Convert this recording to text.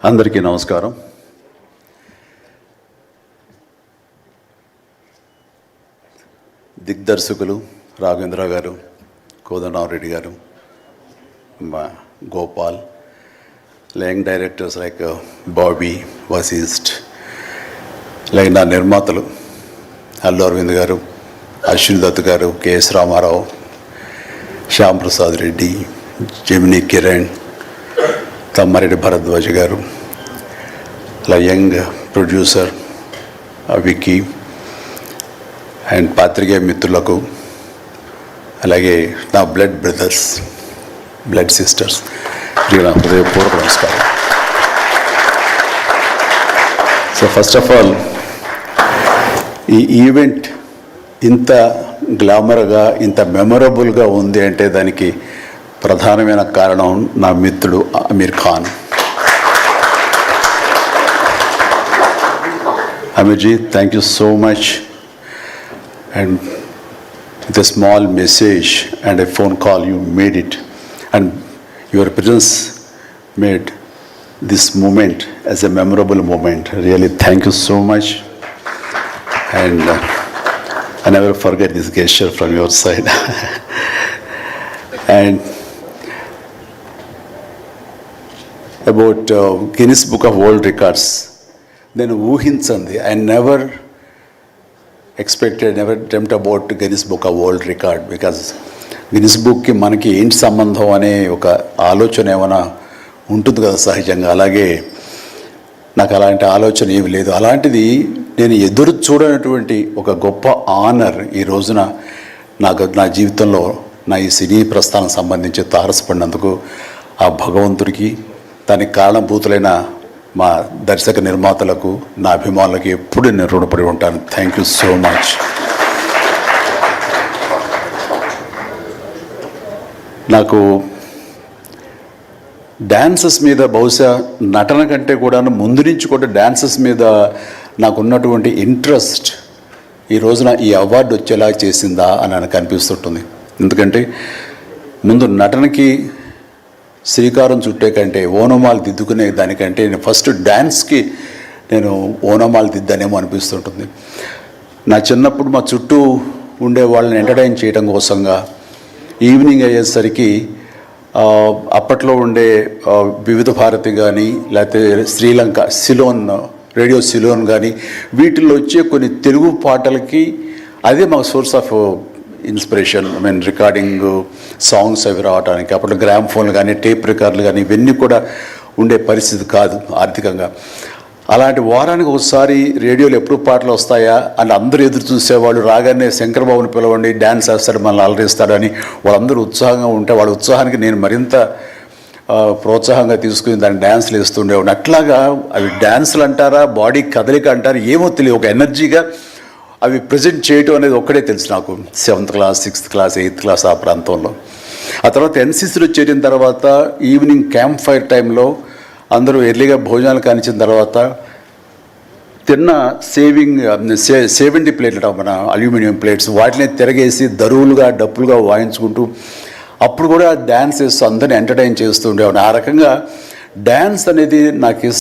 అందరికీ నమస్కారం. దిగ్దర్శకులు రాఘవేంద్ర గారు, కోదండరామరెడ్డి గారు, Gopal, young directors like Bobby, Vasishta, like నా నిర్మాతలు అల్లు అరవింద్ గారు, అశ్విని దత్ గారు, కెఎస్ రామారావు, శ్యామ్ ప్రసాద్ రెడ్డి, జెమినీ కిరణ్, తమ్మారెడ్డి భరద్వాజ్ గారు, అలా యంగ్ ప్రొడ్యూసర్ విక్కీ అండ్ పాత్రికేయ మిత్రులకు, అలాగే నా బ్లడ్ బ్రదర్స్, బ్లడ్ సిస్టర్స్, నా హృదయపూర్వక నమస్కారం. సో ఫస్ట్ ఆఫ్ ఆల్ ఈ ఈవెంట్ ఇంత గ్లామర్గా, ఇంత మెమొరబుల్గా ఉంది అంటే దానికి ప్రధానమైన కారణం నా మిత్రుడు Aamir Khan. Aamirji, thank you so much. And with a small message and a phone call you made it, and your presence made this moment as a memorable moment. Really thank you so much. And I never forget this gesture from your side. And about Guinness Book of World Records, నేను ఊహించండి, I never expected, never dreamt about Guinness Book of World Record, because Guinness బుక్కి మనకి ఏంటి సంబంధం అనే ఒక ఆలోచన ఏమైనా ఉంటుంది కదా సహజంగా. అలాగే నాకు అలాంటి ఆలోచన ఏమి లేదు. అలాంటిది నేను ఎదురు చూడనటువంటి ఒక గొప్ప ఆనర్ ఈ రోజున నా జీవితంలో నా ఈ సినీ ప్రస్థానం సంబంధించి తారసపడినందుకు ఆ భగవంతుడికి, దానికి కారణభూతులైన మా దర్శక నిర్మాతలకు, నా అభిమానులకు ఎప్పుడు నేను రుణపడి ఉంటాను. Thank you so much. నాకు డ్యాన్సెస్ మీద, బహుశా నటన కంటే కూడా ముందు నుంచి కూడా డ్యాన్సెస్ మీద నాకున్నటువంటి ఇంట్రెస్ట్ ఈ రోజున ఈ అవార్డు వచ్చేలా చేసిందా అని నాకు అనిపిస్తుంటుంది. ఎందుకంటే ముందు నటనకి శ్రీకారం చుట్టే కంటే, ఓనమాలు దిద్దుకునే దానికంటే నేను ఫస్ట్ డ్యాన్స్కి నేను ఓనమాలు దిద్దానేమో అనిపిస్తుంటుంది. నా చిన్నప్పుడు మా చుట్టూ ఉండే వాళ్ళని ఎంటర్టైన్ చేయడం కోసంగా ఈవినింగ్ అయ్యేసరికి అప్పట్లో ఉండే వివిధ భారతి కానీ, లేకపోతే శ్రీలంక సిలోన్, రేడియో సిలోన్ కానీ, వీటిల్లో వచ్చే కొన్ని తెలుగు పాటలకి అదే మాకు source of inspiration. I mean recording songs అవి రావడానికి. అప్పట్లో గ్రామ్ ఫోన్లు కానీ, టేప్ రికార్డులు కానీ ఇవన్నీ కూడా ఉండే పరిస్థితి కాదు ఆర్థికంగా. అలాంటి వారానికి ఒకసారి రేడియోలో ఎప్పుడు పాటలు వస్తాయా అని అందరూ ఎదురు చూసేవాళ్ళు. రాగానే శంకరబాబుని పిలవండి, డ్యాన్స్ వేస్తాడు, మనల్ని అలరిస్తాడని వాళ్ళందరూ ఉత్సాహంగా ఉంటే వాళ్ళ ఉత్సాహానికి నేను మరింత ప్రోత్సాహంగా తీసుకుని దాన్ని డ్యాన్స్లు వేస్తుండేవాడిని. అట్లాగా అవి డ్యాన్సులు అంటారా, బాడీ కదలిక అంటారా, ఏమో తెలియదు, ఒక ఎనర్జీగా అవి ప్రజెంట్ చేయటం అనేది ఒక్కడే తెలుసు నాకు. 7th class, 6th class, 8th class ఆ ప్రాంతంలో. ఆ తర్వాత ఎన్సీసీలో చేరిన తర్వాత ఈవినింగ్ క్యాంప్ ఫైర్ టైంలో అందరూ ఎర్లీగా భోజనాలు కానిచ్చిన తర్వాత తిన్న 70 ప్లేట్లు మన అల్యూమినియం ప్లేట్స్, వాటిని తిరగేసి దరువులుగా, డప్పులుగా వాయించుకుంటూ అప్పుడు కూడా డ్యాన్స్ వేస్తూ అందరిని ఎంటర్టైన్ చేస్తూ ఉండేవాడిని. ఆ రకంగా డ్యాన్స్ అనేది నాకు